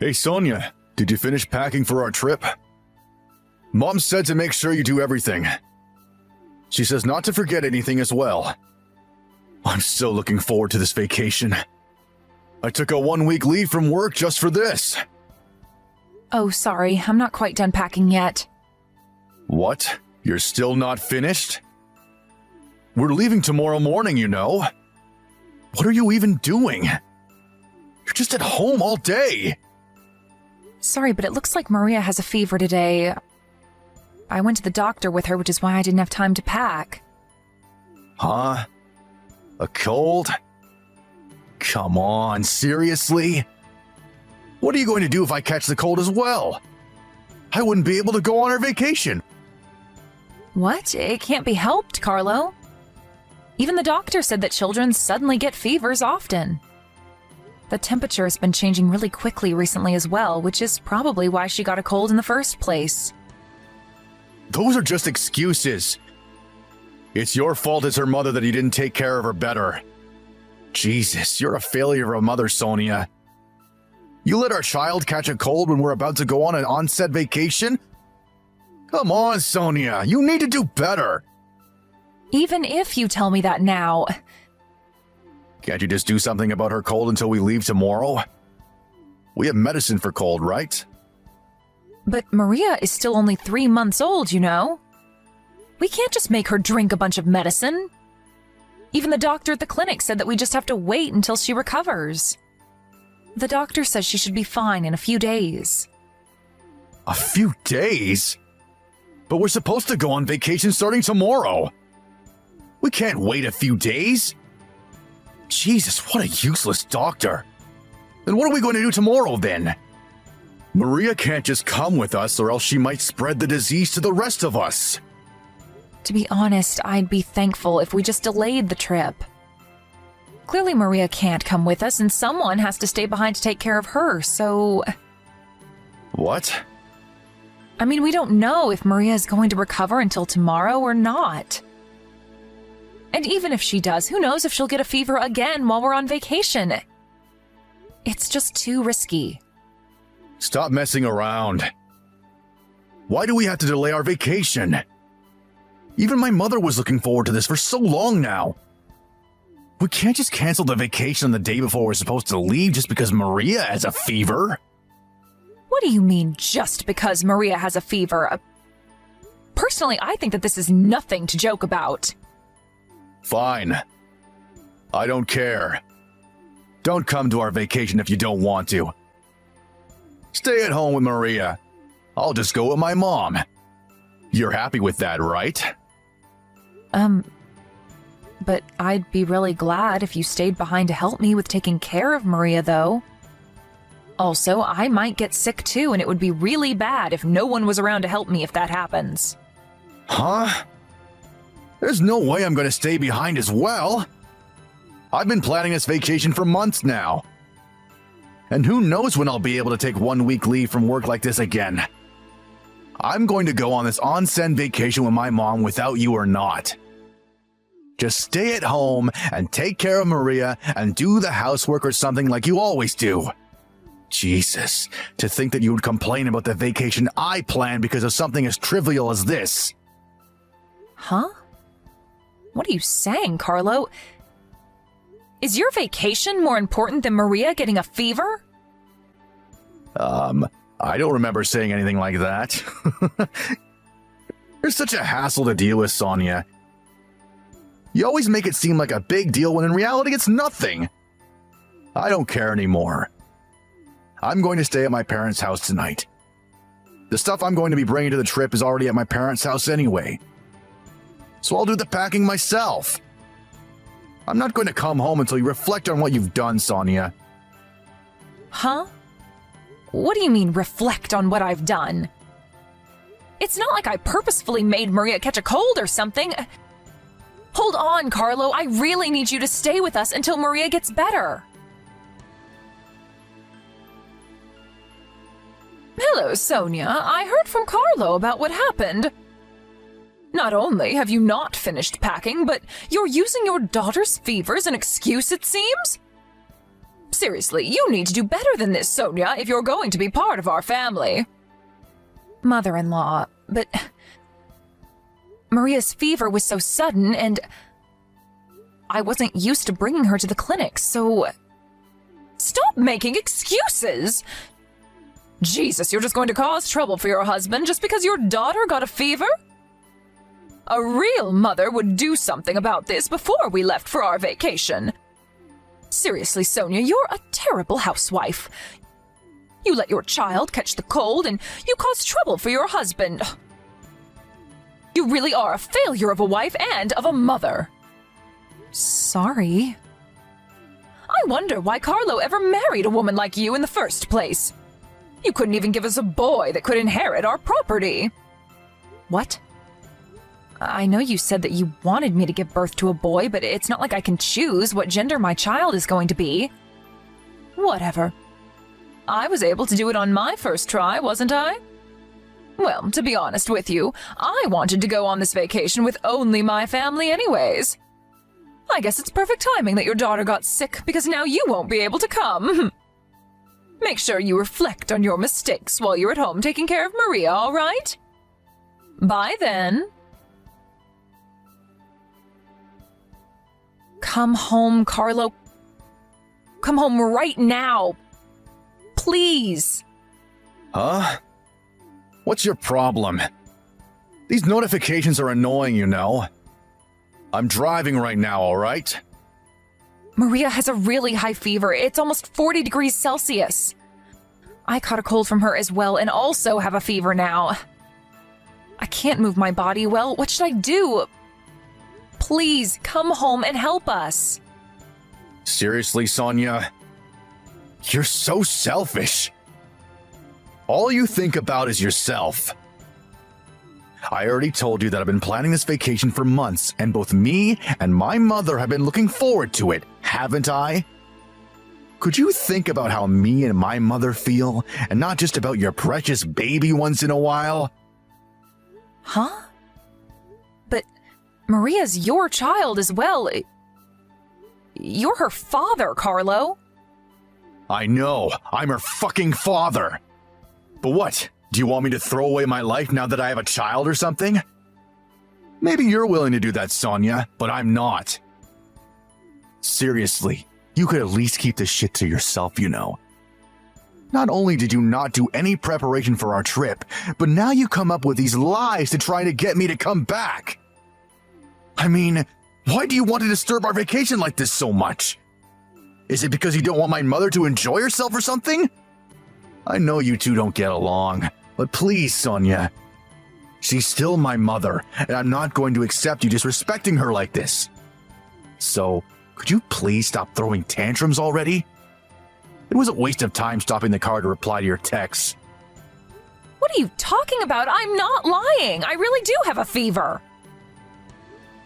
Hey Sonia, did you finish packing for our trip? Mom said to make sure you do everything. She says not to forget anything as well. I'm so looking forward to this vacation. I took a 1-week leave from work just for this. Oh, sorry, I'm not quite done packing yet. What? You're still not finished? We're leaving tomorrow morning, you know. What are you even doing? You're just at home all day. Sorry, but it looks like Maria has a fever today. I went to the doctor with her, which is why I didn't have time to pack. Huh? A cold? Come on, seriously? What are you going to do if I catch the cold as well? I wouldn't be able to go on our vacation. What? It can't be helped, Carlo. Even the doctor said that children suddenly get fevers often. The temperature has been changing really quickly recently as well, which is probably why she got a cold in the first place. Those are just excuses. It's your fault as her mother that you didn't take care of her better. Jesus, you're a failure of a mother, Sonia. You let our child catch a cold when we're about to go on an onset vacation? Come on, Sonia, you need to do better. Even if you tell me that now... Can't you just do something about her cold until we leave tomorrow? We have medicine for cold, right? But Maria is still only 3 months old, you know? We can't just make her drink a bunch of medicine. Even the doctor at the clinic said that we just have to wait until she recovers. The doctor says she should be fine in a few days. A few days? But we're supposed to go on vacation starting tomorrow. We can't wait a few days. Jesus, what a useless doctor. Then what are we going to do tomorrow then? Maria can't just come with us or else she might spread the disease to the rest of us. To be honest, I'd be thankful if we just delayed the trip. Clearly Maria can't come with us and someone has to stay behind to take care of her, so... What? I mean, we don't know if Maria is going to recover until tomorrow or not. And even if she does, who knows if she'll get a fever again while we're on vacation? It's just too risky. Stop messing around. Why do we have to delay our vacation? Even my mother was looking forward to this for so long now. We can't just cancel the vacation on the day before we're supposed to leave just because Maria has a fever. What do you mean, just because Maria has a fever? Personally, I think that this is nothing to joke about. Fine. I don't care. Don't come to our vacation if you don't want to. Stay at home with Maria. I'll just go with my mom. You're happy with that, right? But I'd be really glad if you stayed behind to help me with taking care of Maria, though. Also, I might get sick too, and it would be really bad if no one was around to help me if that happens. Huh? There's no way I'm going to stay behind as well. I've been planning this vacation for months now. And who knows when I'll be able to take 1 week leave from work like this again. I'm going to go on this onsen vacation with my mom without you or not. Just stay at home and take care of Maria and do the housework or something like you always do. Jesus, to think that you would complain about the vacation I planned because of something as trivial as this. Huh? What are you saying, Carlo? Is your vacation more important than Maria getting a fever? I don't remember saying anything like that. You're such a hassle to deal with, Sonia. You always make it seem like a big deal when in reality it's nothing. I don't care anymore. I'm going to stay at my parents' house tonight. The stuff I'm going to be bringing to the trip is already at my parents' house anyway. So I'll do the packing myself. I'm not going to come home until you reflect on what you've done, Sonia. Huh? What do you mean, reflect on what I've done? It's not like I purposefully made Maria catch a cold or something. Hold on, Carlo. I really need you to stay with us until Maria gets better. Hello, Sonia. I heard from Carlo about what happened. Not only have you not finished packing, but you're using your daughter's fever as an excuse, it seems? Seriously, you need to do better than this, Sonia, if you're going to be part of our family. Mother-in-law, but Maria's fever was so sudden, and I wasn't used to bringing her to the clinic, so... Stop making excuses! Jesus, you're just going to cause trouble for your husband just because your daughter got a fever? A real mother would do something about this before we left for our vacation. Seriously, Sonia, you're a terrible housewife. You let your child catch the cold, and you cause trouble for your husband. You really are a failure of a wife and of a mother. Sorry. I wonder why Carlo ever married a woman like you in the first place. You couldn't even give us a boy that could inherit our property. What? I know you said that you wanted me to give birth to a boy, but it's not like I can choose what gender my child is going to be. Whatever. I was able to do it on my first try, wasn't I? Well, to be honest with you, I wanted to go on this vacation with only my family anyways. I guess it's perfect timing that your daughter got sick, because now you won't be able to come. Make sure you reflect on your mistakes while you're at home taking care of Maria, all right? Bye then. Come home, Carlo. Come home right now. Please. Huh? What's your problem? These notifications are annoying, you know. I'm driving right now, all right? Maria has a really high fever. It's almost 40 degrees Celsius. I caught a cold from her as well and also have a fever now. I can't move my body well. What should I do? Please, come home and help us. Seriously, Sonia? You're so selfish. All you think about is yourself. I already told you that I've been planning this vacation for months, and both me and my mother have been looking forward to it, haven't I? Could you think about how me and my mother feel, and not just about your precious baby once in a while? Huh? But Maria's your child as well. You're her father, Carlo. I know, I'm her fucking father. But what? Do you want me to throw away my life now that I have a child or something? Maybe you're willing to do that, Sonia, but I'm not. Seriously, you could at least keep this shit to yourself, you know. Not only did you not do any preparation for our trip, but now you come up with these lies to try to get me to come back. I mean, why do you want to disturb our vacation like this so much? Is it because you don't want my mother to enjoy herself or something? I know you two don't get along, but please, Sonia. She's still my mother, and I'm not going to accept you disrespecting her like this. So, could you please stop throwing tantrums already? It was a waste of time stopping the car to reply to your texts. What are you talking about? I'm not lying. I really do have a fever.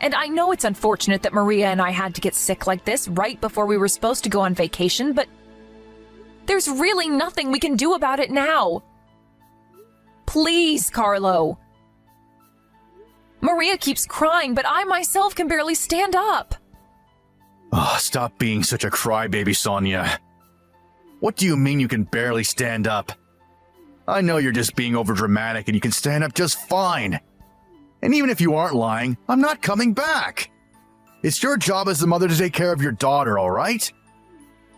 And I know it's unfortunate that Maria and I had to get sick like this right before we were supposed to go on vacation, but there's really nothing we can do about it now. Please, Carlo. Maria keeps crying, but I myself can barely stand up. Oh, stop being such a crybaby, Sonia. What do you mean you can barely stand up? I know you're just being overdramatic and you can stand up just fine. And even if you aren't lying, I'm not coming back. It's your job as the mother to take care of your daughter, all right?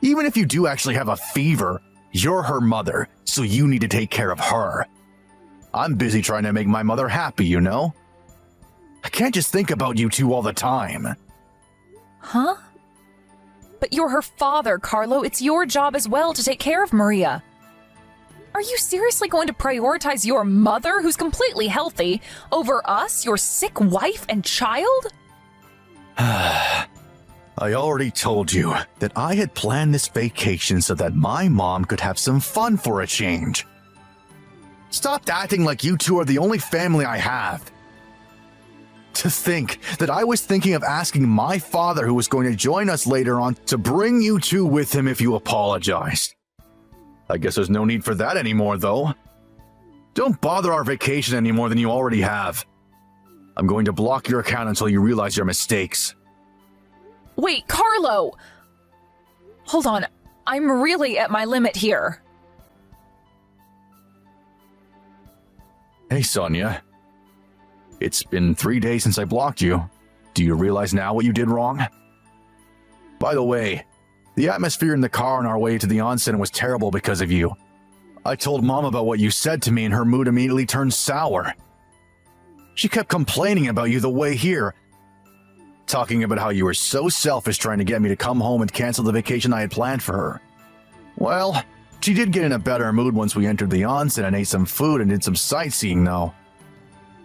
Even if you do actually have a fever, you're her mother, so you need to take care of her. I'm busy trying to make my mother happy, you know? I can't just think about you two all the time. Huh? But you're her father, Carlo. It's your job as well to take care of Maria. Are you seriously going to prioritize your mother, who's completely healthy, over us, your sick wife and child? I already told you that I had planned this vacation so that my mom could have some fun for a change. Stop acting like you two are the only family I have. To think that I was thinking of asking my father, who was going to join us later on, to bring you two with him if you apologized. I guess there's no need for that anymore, though. Don't bother our vacation any more than you already have. I'm going to block your account until you realize your mistakes. Wait, Carlo! Hold on. I'm really at my limit here. Hey, Sonia. It's been 3 days since I blocked you. Do you realize now what you did wrong? By the way, the atmosphere in the car on our way to the onsen was terrible because of you. I told Mom about what you said to me and her mood immediately turned sour. She kept complaining about you the way here, talking about how you were so selfish trying to get me to come home and cancel the vacation I had planned for her. Well, she did get in a better mood once we entered the onsen and ate some food and did some sightseeing though.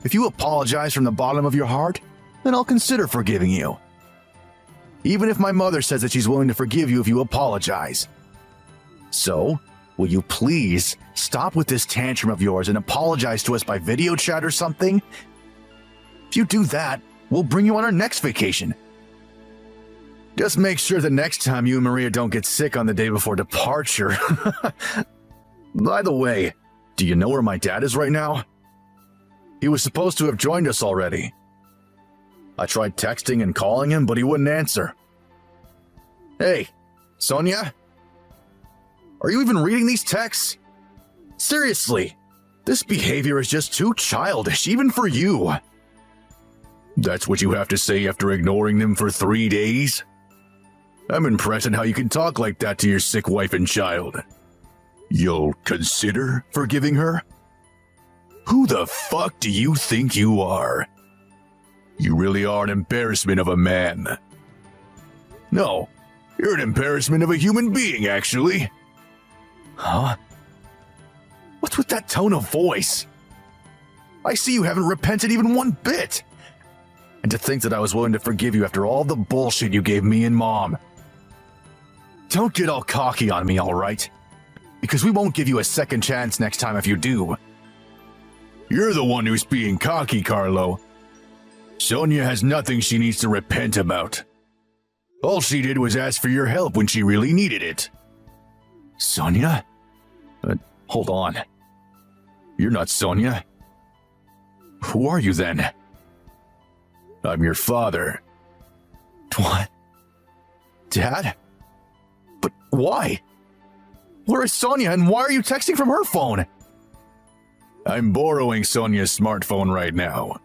If you apologize from the bottom of your heart, then I'll consider forgiving you. Even if my mother says that she's willing to forgive you if you apologize. So, will you please stop with this tantrum of yours and apologize to us by video chat or something? If you do that, we'll bring you on our next vacation. Just make sure the next time you and Maria don't get sick on the day before departure. By the way, do you know where my dad is right now? He was supposed to have joined us already. I tried texting and calling him, but he wouldn't answer. Hey, Sonia? Are you even reading these texts? Seriously, this behavior is just too childish, even for you. That's what you have to say after ignoring them for 3 days? I'm impressed at how you can talk like that to your sick wife and child. You'll consider forgiving her? Who the fuck do you think you are? You really are an embarrassment of a man. No, you're an embarrassment of a human being, actually. Huh? What's with that tone of voice? I see you haven't repented even one bit. And to think that I was willing to forgive you after all the bullshit you gave me and Mom. Don't get all cocky on me, all right? Because we won't give you a second chance next time if you do. You're the one who's being cocky, Carlo. Sonia has nothing she needs to repent about. All she did was ask for your help when she really needed it. Sonia? Hold on. You're not Sonia. Who are you then? I'm your father. What? Dad? But why? Where is Sonia and why are you texting from her phone? I'm borrowing Sonia's smartphone right now.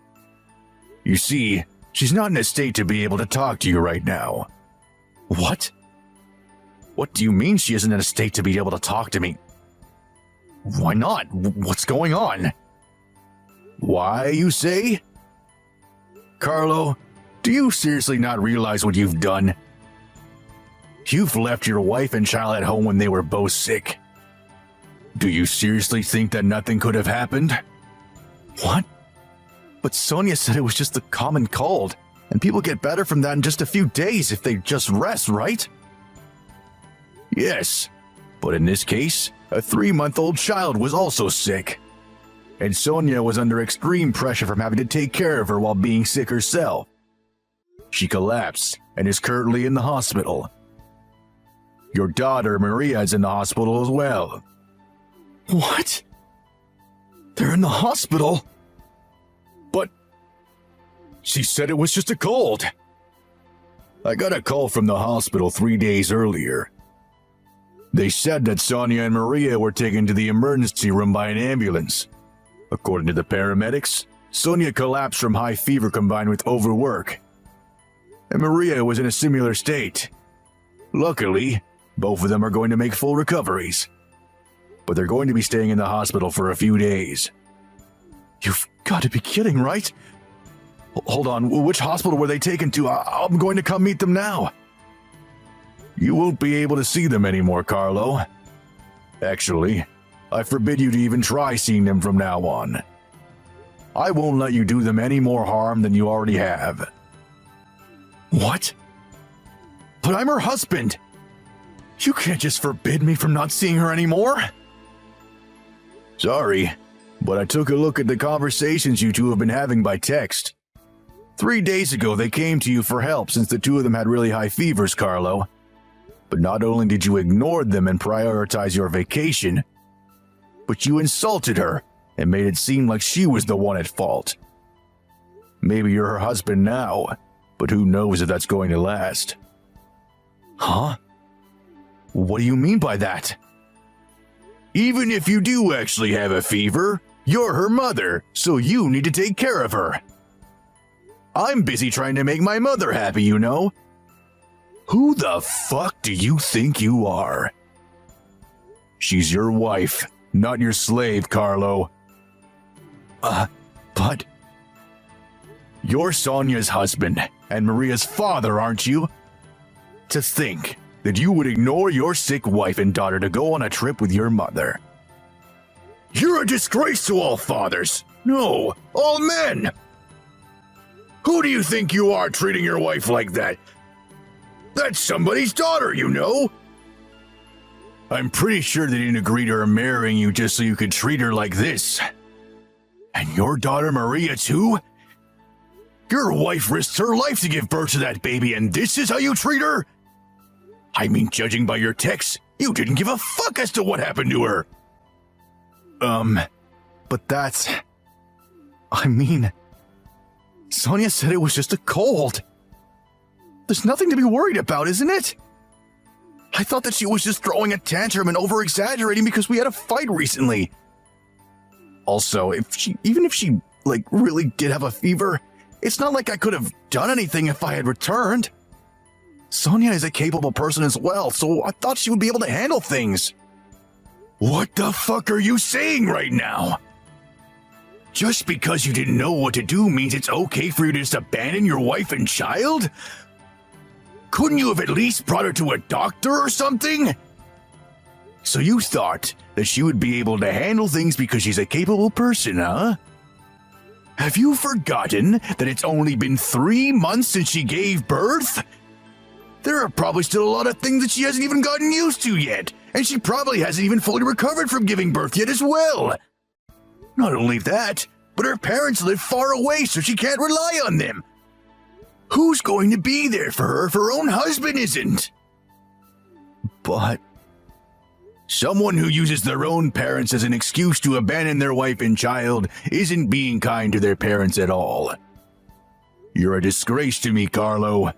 You see, she's not in a state to be able to talk to you right now. What? What do you mean she isn't in a state to be able to talk to me? Why not? What's going on? Why, you say? Carlo, do you seriously not realize what you've done? You've left your wife and child at home when they were both sick. Do you seriously think that nothing could have happened? What? But Sonia said it was just a common cold, and people get better from that in just a few days if they just rest, right? Yes, but in this case, a 3-month-old child was also sick. And Sonia was under extreme pressure from having to take care of her while being sick herself. She collapsed and is currently in the hospital. Your daughter, Maria, is in the hospital as well. What? They're in the hospital? But she said it was just a cold. I got a call from the hospital 3 days earlier. They said that Sonia and Maria were taken to the emergency room by an ambulance. According to the paramedics, Sonia collapsed from high fever combined with overwork. And Maria was in a similar state. Luckily, both of them are going to make full recoveries. But they're going to be staying in the hospital for a few days. You've got to be kidding, right? Hold on, which hospital were they taken to? I'm going to come meet them now. You won't be able to see them anymore, Carlo. Actually, I forbid you to even try seeing them from now on. I won't let you do them any more harm than you already have. What? But I'm her husband. You can't just forbid me from not seeing her anymore. Sorry, but I took a look at the conversations you two have been having by text. 3 days ago, they came to you for help since the two of them had really high fevers, Carlo. But not only did you ignore them and prioritize your vacation, but you insulted her and made it seem like she was the one at fault. Maybe you're her husband now, but who knows if that's going to last. Huh? What do you mean by that? Even if you do actually have a fever, you're her mother, so you need to take care of her. I'm busy trying to make my mother happy, you know. Who the fuck do you think you are? She's your wife, not your slave, Carlo. But... You're Sonia's husband and Maria's father, aren't you? To think that you would ignore your sick wife and daughter to go on a trip with your mother. You're a disgrace to all fathers. No, all men. Who do you think you are treating your wife like that? That's somebody's daughter, you know. I'm pretty sure they didn't agree to her marrying you just so you could treat her like this. And your daughter Maria too? Your wife risked her life to give birth to that baby, and this is how you treat her? I mean, judging by your texts, you didn't give a fuck as to what happened to her. But that's... I mean... Sonia said it was just a cold. There's nothing to be worried about, isn't it? I thought that she was just throwing a tantrum and over-exaggerating because we had a fight recently. Also, even if she, really did have a fever, it's not like I could have done anything if I had returned. Sonia is a capable person as well, so I thought she would be able to handle things. What the fuck are you saying right now? Just because you didn't know what to do means it's okay for you to just abandon your wife and child? Couldn't you have at least brought her to a doctor or something? So you thought that she would be able to handle things because she's a capable person, huh? Have you forgotten that it's only been 3 months since she gave birth? There are probably still a lot of things that she hasn't even gotten used to yet, and she probably hasn't even fully recovered from giving birth yet as well. Not only that, but her parents live far away, so she can't rely on them. Who's going to be there for her if her own husband isn't? But someone who uses their own parents as an excuse to abandon their wife and child isn't being kind to their parents at all. You're a disgrace to me, Carlo.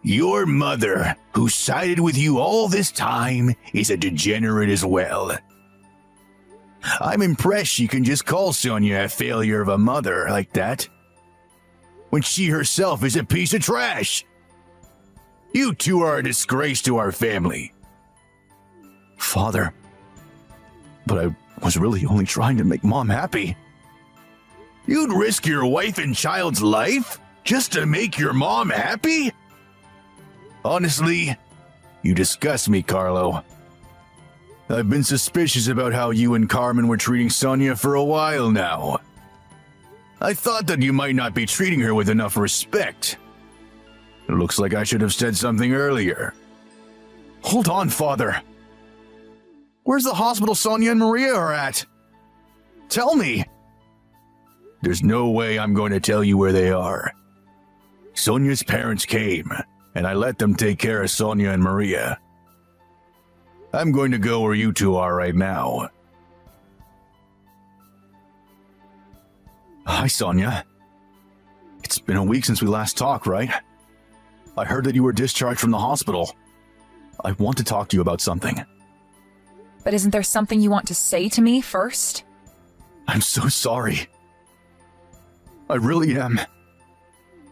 Your mother, who sided with you all this time, is a degenerate as well. I'm impressed she can just call Sonia a failure of a mother like that, when she herself is a piece of trash. You two are a disgrace to our family. Father, but I was really only trying to make Mom happy. You'd risk your wife and child's life just to make your mom happy? Honestly, you disgust me, Carlo. I've been suspicious about how you and Carmen were treating Sonia for a while now. I thought that you might not be treating her with enough respect. It looks like I should have said something earlier. Hold on, Father. Where's the hospital Sonia and Maria are at? Tell me. There's no way I'm going to tell you where they are. Sonia's parents came, and I let them take care of Sonia and Maria. I'm going to go where you two are right now. Hi, Sonia. It's been a week since we last talked, right? I heard that you were discharged from the hospital. I want to talk to you about something. But isn't there something you want to say to me first? I'm so sorry. I really am.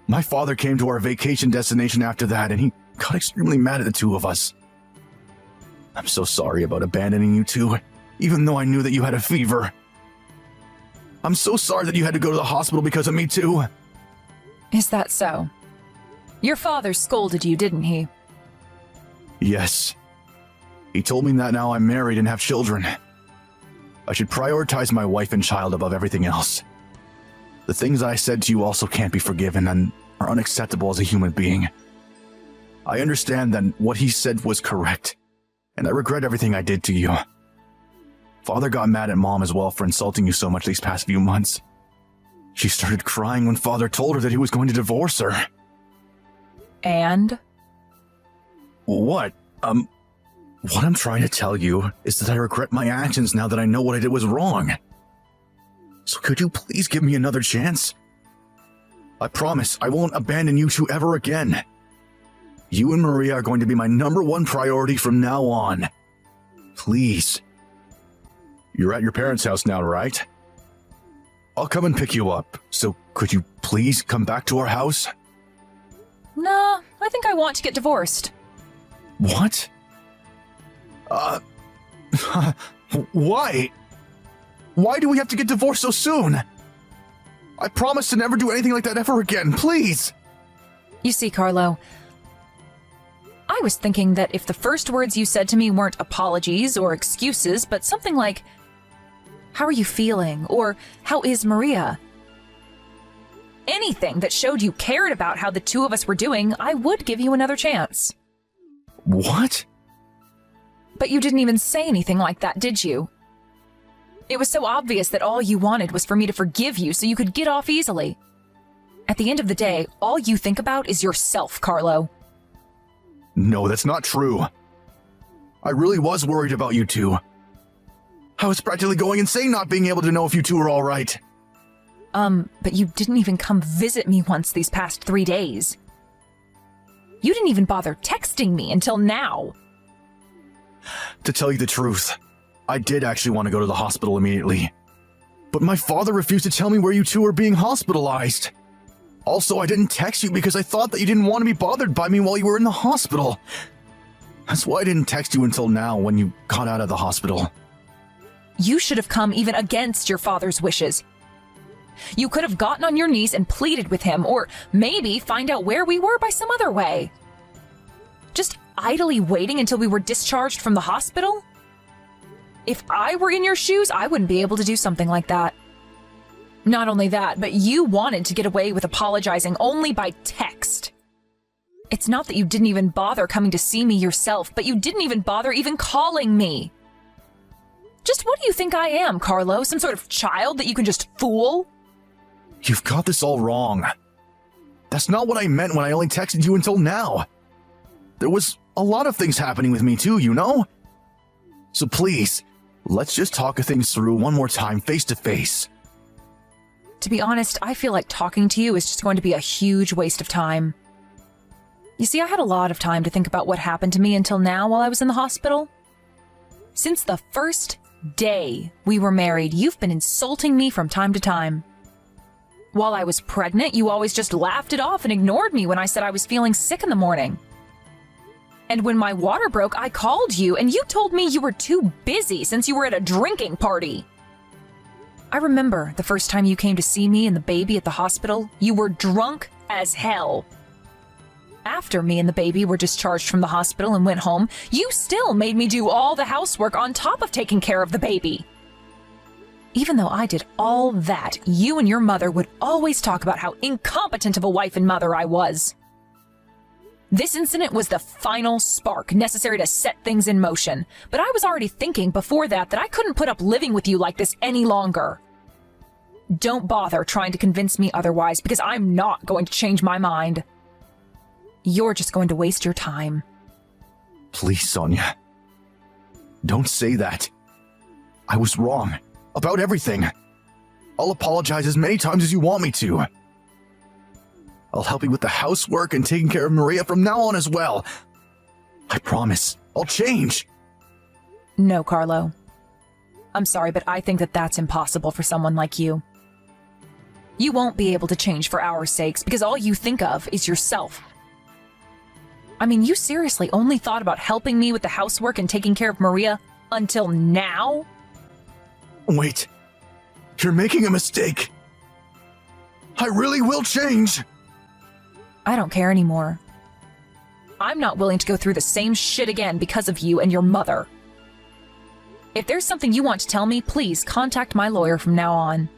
My father came to our vacation destination after that, and he got extremely mad at the two of us. I'm so sorry about abandoning you two, even though I knew that you had a fever. I'm so sorry that you had to go to the hospital because of me too. Is that so? Your father scolded you, didn't he? Yes. He told me that now I'm married and have children, I should prioritize my wife and child above everything else. The things I said to you also can't be forgiven and are unacceptable as a human being. I understand that what he said was correct, and I regret everything I did to you. Father got mad at Mom as well for insulting you so much these past few months. She started crying when Father told her that he was going to divorce her. And? What I'm trying to tell you is that I regret my actions now that I know what I did was wrong. So could you please give me another chance? I promise I won't abandon you two ever again. You and Maria are going to be my #1 priority from now on. Please. You're at your parents' house now, right? I'll come and pick you up, so could you please come back to our house? Nah, I think I want to get divorced. What? Why? Why do we have to get divorced so soon? I promise to never do anything like that ever again, please! You see, Carlo, I was thinking that if the first words you said to me weren't apologies or excuses, but something like, "How are you feeling?" or "How is Maria?" anything that showed you cared about how the two of us were doing, I would give you another chance. What? But you didn't even say anything like that, did you? It was so obvious that all you wanted was for me to forgive you so you could get off easily. At the end of the day, all you think about is yourself, Carlo. No, that's not true. I really was worried about you two. I was practically going insane not being able to know if you two were all right. But you didn't even come visit me once these past 3 days. You didn't even bother texting me until now. To tell you the truth, I did actually want to go to the hospital immediately. But my father refused to tell me where you two were being hospitalized. Also, I didn't text you because I thought that you didn't want to be bothered by me while you were in the hospital. That's why I didn't text you until now when you got out of the hospital. You should have come even against your father's wishes. You could have gotten on your knees and pleaded with him, or maybe find out where we were by some other way. Just idly waiting until we were discharged from the hospital? If I were in your shoes, I wouldn't be able to do something like that. Not only that, but you wanted to get away with apologizing only by text. It's not that you didn't even bother coming to see me yourself, but you didn't even bother even calling me. Just what do you think I am, Carlo? Some sort of child that you can just fool? You've got this all wrong. That's not what I meant when I only texted you until now. There was a lot of things happening with me too, you know? So please, let's just talk things through one more time, face to face. To be honest, I feel like talking to you is just going to be a huge waste of time. You see, I had a lot of time to think about what happened to me until now while I was in the hospital. Since the first day we were married, you've been insulting me from time to time. While I was pregnant, you always just laughed it off and ignored me when I said I was feeling sick in the morning. And when my water broke, I called you and you told me you were too busy since you were at a drinking party. I remember the first time you came to see me and the baby at the hospital, you were drunk as hell. After me and the baby were discharged from the hospital and went home, you still made me do all the housework on top of taking care of the baby. Even though I did all that, you and your mother would always talk about how incompetent of a wife and mother I was. This incident was the final spark necessary to set things in motion, but I was already thinking before that I couldn't put up living with you like this any longer. Don't bother trying to convince me otherwise, because I'm not going to change my mind. You're just going to waste your time. Please, Sonia. Don't say that. I was wrong. About everything. I'll apologize as many times as you want me to. I'll help you with the housework and taking care of Maria from now on as well. I promise. I'll change. No, Carlo. I'm sorry, but I think that that's impossible for someone like you. You won't be able to change for our sakes because all you think of is yourself. I mean, you seriously only thought about helping me with the housework and taking care of Maria until now? Wait. You're making a mistake. I really will change. I don't care anymore. I'm not willing to go through the same shit again because of you and your mother. If there's something you want to tell me, please contact my lawyer from now on.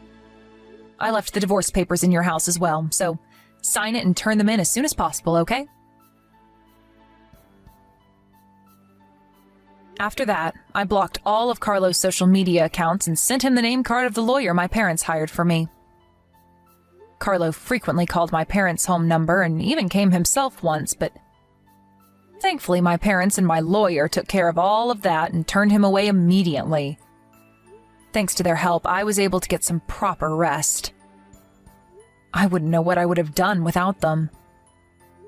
I left the divorce papers in your house as well, so sign it and turn them in as soon as possible, okay? After that, I blocked all of Carlo's social media accounts and sent him the name card of the lawyer my parents hired for me. Carlo frequently called my parents' home number and even came himself once, but thankfully my parents and my lawyer took care of all of that and turned him away immediately. Thanks to their help, I was able to get some proper rest. I wouldn't know what I would have done without them.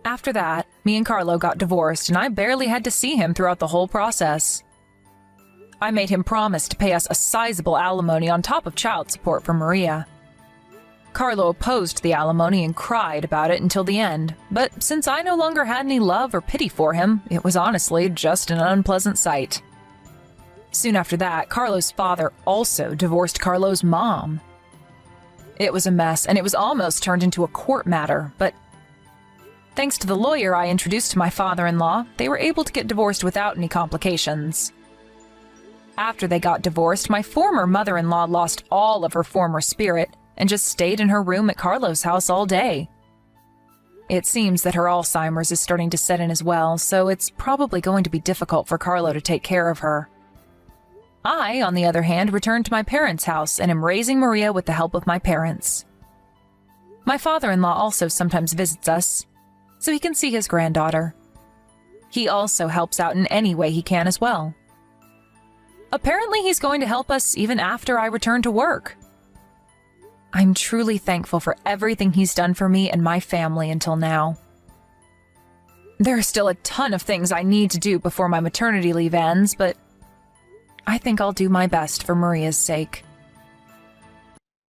After that, me and Carlo got divorced, and I barely had to see him throughout the whole process. I made him promise to pay us a sizable alimony on top of child support for Maria. Carlo opposed the alimony and cried about it until the end, but since I no longer had any love or pity for him, it was honestly just an unpleasant sight. Soon after that, Carlo's father also divorced Carlo's mom. It was a mess, and it was almost turned into a court matter, but thanks to the lawyer I introduced to my father-in-law, they were able to get divorced without any complications. After they got divorced, my former mother-in-law lost all of her former spirit and just stayed in her room at Carlo's house all day. It seems that her Alzheimer's is starting to set in as well, so it's probably going to be difficult for Carlo to take care of her. I, on the other hand, returned to my parents' house and am raising Maria with the help of my parents. My father-in-law also sometimes visits us, so he can see his granddaughter. He also helps out in any way he can as well. Apparently, he's going to help us even after I return to work. I'm truly thankful for everything he's done for me and my family until now. There are still a ton of things I need to do before my maternity leave ends, but I think I'll do my best for Maria's sake.